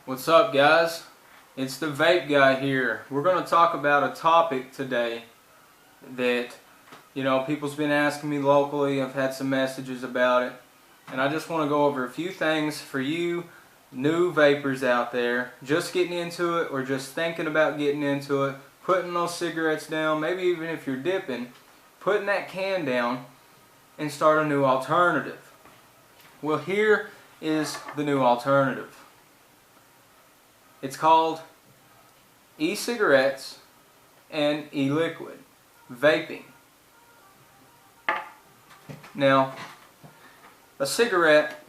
What's up, guys? It's the vape guy here. We're going to talk about a topic today that, people's been asking me locally. I've had some messages about it. And I just want to go over a few things for you new vapors out there, just getting into it or just thinking about getting into it, putting those cigarettes down, maybe even if you're dipping, putting that can down and start a new alternative. Well, here is the new alternative. It's called e-cigarettes and e-liquid vaping. Now, a cigarette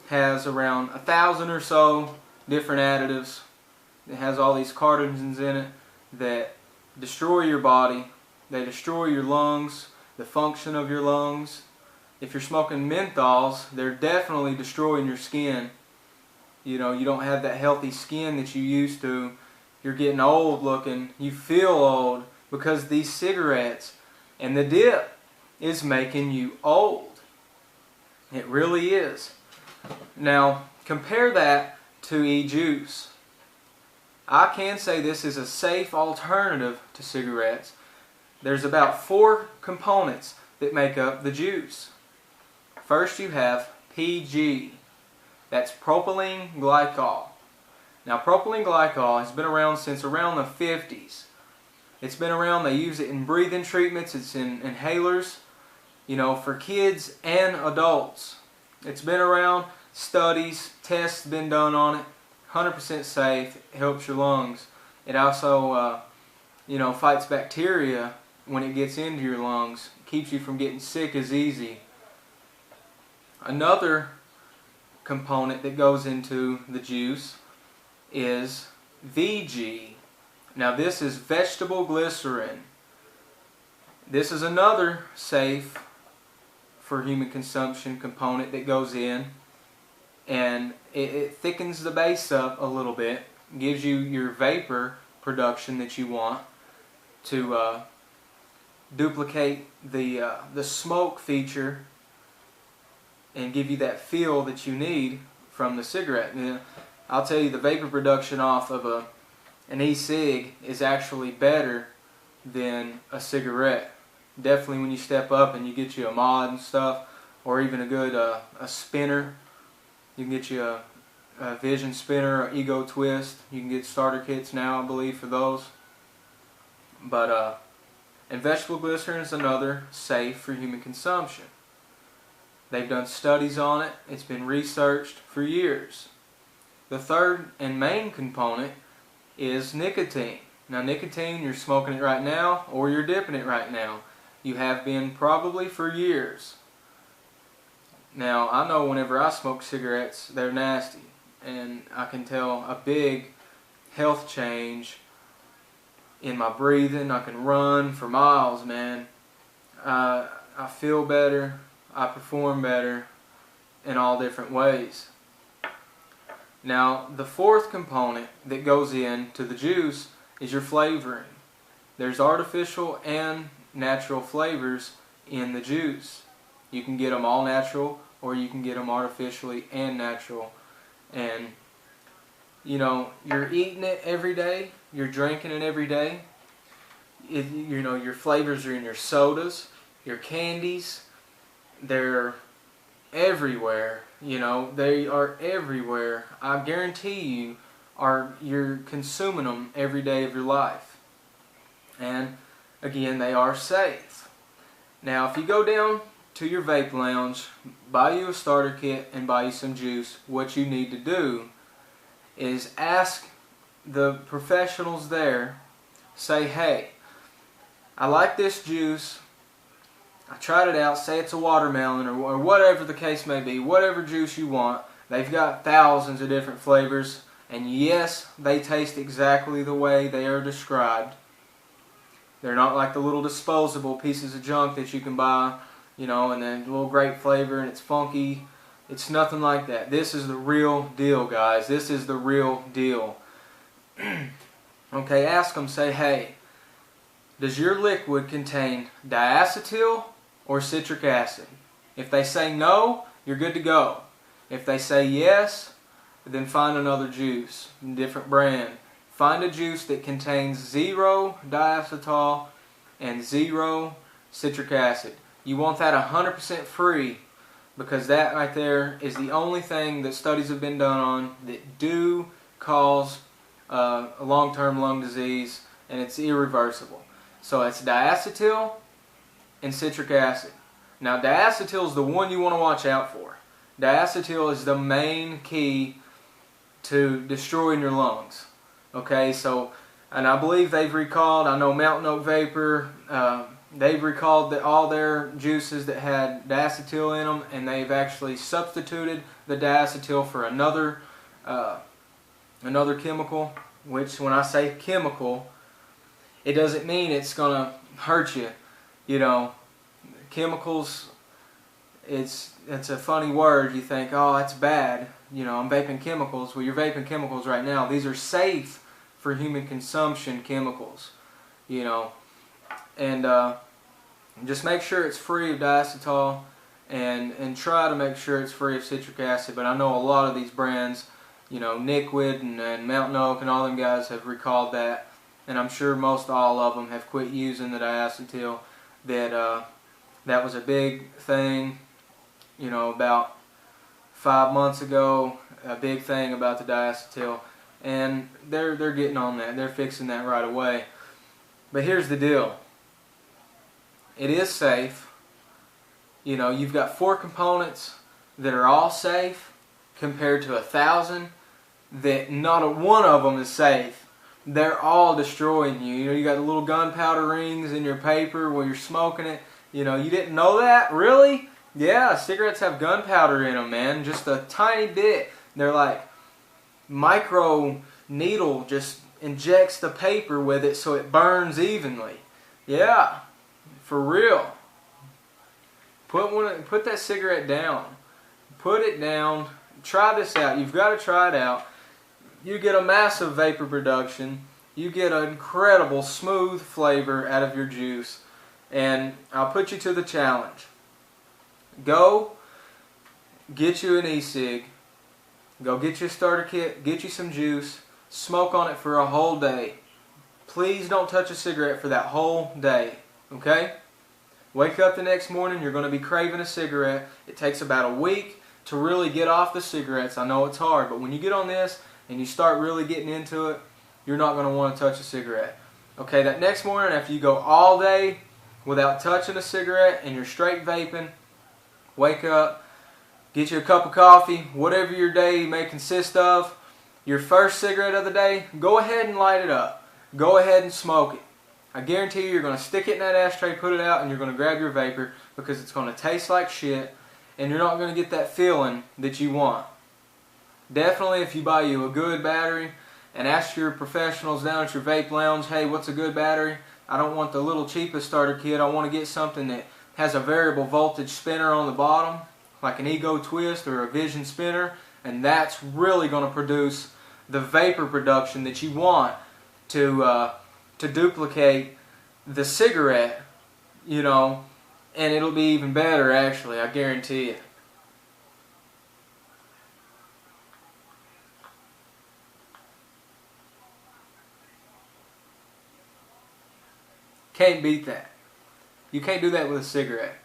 has around 1,000 or so different additives. It has all these carcinogens in it that destroy your body. They destroy your lungs, the function of your lungs. If you're smoking menthols, they're definitely destroying your skin. You don't have that healthy skin that you used to. You're getting old looking. You feel old because these cigarettes and the dip is making you old. It really is. Now, compare that to e-juice. I can say this is a safe alternative to cigarettes. There's about 4 components that make up the juice. First, you have PG. That's propylene glycol. Now, propylene glycol has been around since around the 50s. It's been around. They use it in breathing treatments. It's in inhalers, for kids and adults. It's been around. Studies, tests been done on it. 100% safe. It helps your lungs. It also, fights bacteria when it gets into your lungs. It keeps you from getting sick as easy. Another component that goes into the juice is VG. Now, this is vegetable glycerin. This is another safe for human consumption component that goes in, and it thickens the base up a little bit, gives you your vapor production that you want to duplicate the smoke feature and give you that feel that you need from the cigarette. I'll tell you, the vapor production off of an e-cig is actually better than a cigarette. Definitely when you step up and you get you a mod and stuff, or even a good a spinner. You can get you a Vision spinner, or Ego Twist. You can get starter kits now, I believe, for those. But and vegetable glycerin is another safe for human consumption. They've done studies on it. It's been researched for years. The third and main component is nicotine. Now, nicotine, you're smoking it right now or you're dipping it right now. You have been probably for years. Now, I know whenever I smoke cigarettes, they're nasty. And I can tell a big health change in my breathing. I can run for miles, man. I feel better. I perform better in all different ways. Now, the fourth component that goes into the juice is your flavoring. There's artificial and natural flavors in the juice. You can get them all natural, or you can get them artificially and natural. And, you're eating it every day. You're drinking it every day. Your flavors are in your sodas, your candies. They're everywhere. They are everywhere. I guarantee you you're consuming them every day of your life. And again, they are safe. Now, if you go down to your vape lounge, buy you a starter kit and buy you some juice, what you need to do is ask the professionals there, say, hey, I like this juice. I tried it out, say it's a watermelon or whatever the case may be, whatever juice you want. They've got thousands of different flavors, and yes, they taste exactly the way they are described. They're not like the little disposable pieces of junk that you can buy, and then a little grape flavor and it's funky. It's nothing like that. This is the real deal, guys. This is the real deal. Okay, ask them, say, hey, does your liquid contain diacetyl or citric acid? If they say no, you're good to go. If they say yes, then find another juice, different brand. Find a juice that contains 0 diacetyl and 0 citric acid. You want that 100% free, because that right there is the only thing that studies have been done on that do cause a long-term lung disease, and it's irreversible. So it's diacetyl and citric acid. Now diacetyl is the one you want to watch out for. Diacetyl is the main key to destroying your lungs. Okay, so, and I believe they've recalled, I know Mountain Oak Vapor, they've recalled all their juices that had diacetyl in them, and they've actually substituted the diacetyl for another chemical, which when I say chemical, it doesn't mean it's going to hurt you. You know, chemicals, it's a funny word. You think, oh, that's bad. You know, I'm vaping chemicals. Well, you're vaping chemicals right now. These are safe for human consumption chemicals. You know, and just make sure it's free of diacetyl, and try to make sure it's free of citric acid. But I know a lot of these brands, you know, Nickwood and Mountain Oak and all them guys have recalled that, and I'm sure most all of them have quit using the diacetyl. That was a big thing, you know, about 5 months ago, a big thing about the diacetyl, and they're getting on that. They're fixing that right away. But here's the deal. It is safe. You know, you've got 4 components that are all safe compared to 1,000 that not one of them is safe. They're all destroying you. You know, you got the little gunpowder rings in your paper where you're smoking it. You know, you didn't know that? Really? Yeah, cigarettes have gunpowder in them, man. Just a tiny bit. They're like micro needle, just injects the paper with it so it burns evenly. Yeah, for real. Put that cigarette down. Put it down. Try this out. You've got to try it out. You get a massive vapor production. You get an incredible smooth flavor out of your juice. And I'll put you to the challenge. Go get you an e-cig. Go get you a starter kit. Get you some juice. Smoke on it for a whole day. Please don't touch a cigarette for that whole day. Okay? Wake up the next morning. You're going to be craving a cigarette. It takes about a week to really get off the cigarettes. I know it's hard, but when you get on this and you start really getting into it, you're not going to want to touch a cigarette. Okay, that next morning after you go all day without touching a cigarette and you're straight vaping, wake up, get you a cup of coffee, whatever your day may consist of. Your first cigarette of the day, go ahead and light it up. Go ahead and smoke it. I guarantee you're going to stick it in that ashtray, put it out, and you're going to grab your vapor, because it's going to taste like shit, and you're not going to get that feeling that you want. Definitely, if you buy you a good battery and ask your professionals down at your vape lounge, hey, what's a good battery? I don't want the little cheapest starter kit. I want to get something that has a variable voltage spinner on the bottom, like an Ego Twist or a Vision spinner, and that's really going to produce the vapor production that you want to duplicate the cigarette, you know, and it'll be even better, actually, I guarantee it. Can't beat that. You can't do that with a cigarette.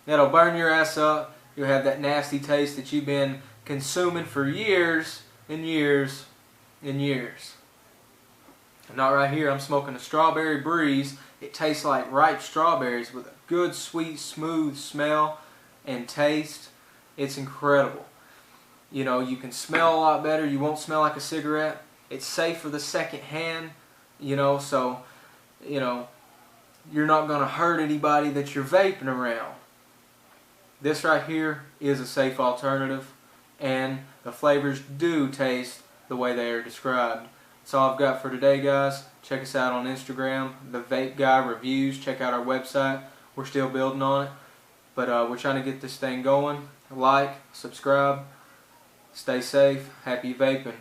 That'll burn your ass up. You'll have that nasty taste that you've been consuming for years and years and years. Not right here. I'm smoking a Strawberry Breeze. It tastes like ripe strawberries with a good, sweet, smooth smell and taste. It's incredible. You know, you can smell a lot better. You won't smell like a cigarette. It's safe for the second hand, you know, so, you know, you're not going to hurt anybody that you're vaping around. This right here is a safe alternative, and the flavors do taste the way they are described. That's all I've got for today, guys. Check us out on Instagram, The Vape Guy Reviews. Check out our website. We're still building on it, but we're trying to get this thing going. Like, subscribe, stay safe, happy vaping.